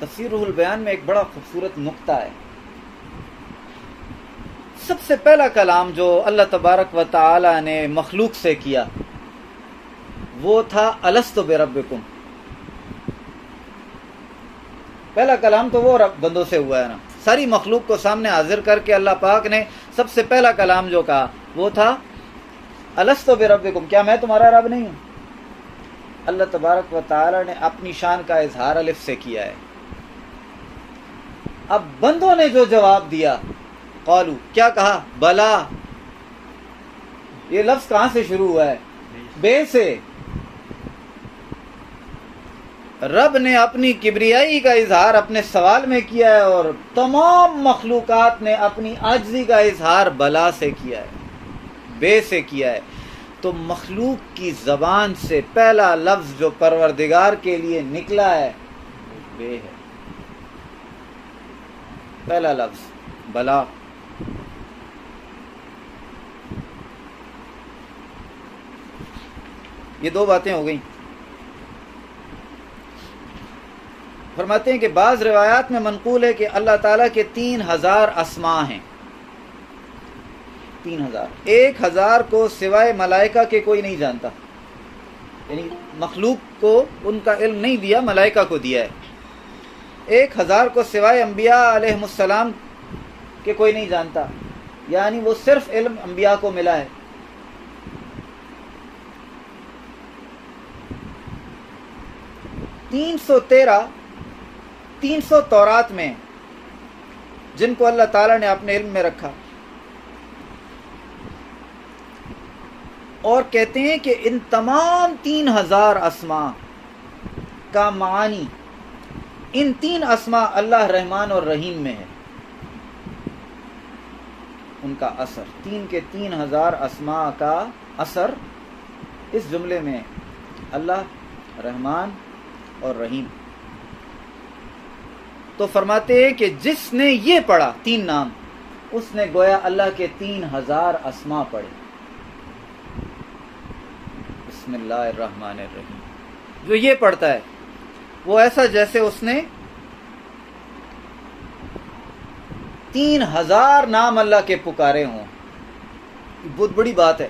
تفسیر روح البیان میں ایک بڑا خوبصورت نقطہ ہے. سب سے پہلا کلام جو اللہ تبارک و تعالی نے مخلوق سے کیا وہ تھا الست بربکم. پہلا کلام تو وہ بندوں سے ہوا ہے نا. ساری مخلوق کو سامنے حاضر کر کے اللہ پاک نے سب سے پہلا کلام جو کہا وہ تھا الست بربکم، کیا میں تمہارا رب نہیں ہوں؟ اللہ تبارک و تعالی نے اپنی شان کا اظہار الف سے کیا ہے. اب بندوں نے جو جواب دیا، قالو، کیا کہا؟ بلا. یہ لفظ کہاں سے شروع ہوا ہے؟ بے سے. رب نے اپنی کبریائی کا اظہار اپنے سوال میں کیا ہے اور تمام مخلوقات نے اپنی عاجزی کا اظہار بلا سے کیا ہے، بے سے کیا ہے. تو مخلوق کی زبان سے پہلا لفظ جو پروردگار کے لیے نکلا ہے بے ہے. پہلا لفظ بلا. یہ دو باتیں ہو گئیں. فرماتے ہیں کہ بعض روایات میں منقول ہے کہ اللہ تعالیٰ کے 3000 اسماء ہیں. 3000. 1000 کو سوائے ملائکہ کے کوئی نہیں جانتا. یعنی مخلوق کو ان کا علم نہیں دیا، ملائکہ کو دیا ہے. 1000 کو سوائے انبیاء علیہم السلام کے کوئی نہیں جانتا، یعنی وہ صرف علم انبیاء کو ملا ہے. تین سو تورات میں جن کو اللہ تعالیٰ نے اپنے علم میں رکھا، اور کہتے ہیں کہ ان تمام 3000 اسماء کا معنی، ان 3 اسماء اللہ رحمان اور رحیم میں ہے. ان کا اثر 3 کے 3000 اسماء کا اثر اس جملے میں اللہ رحمان اور رحیم. تو فرماتے ہیں کہ جس نے یہ پڑھا 3 نام، اس نے گویا اللہ کے 3000 اسماء پڑھے. بسم اللہ الرحمن الرحیم. جو یہ پڑھتا ہے وہ ایسا جیسے اس نے 3000 نام اللہ کے پکارے ہوں. بہت بڑی بات ہے.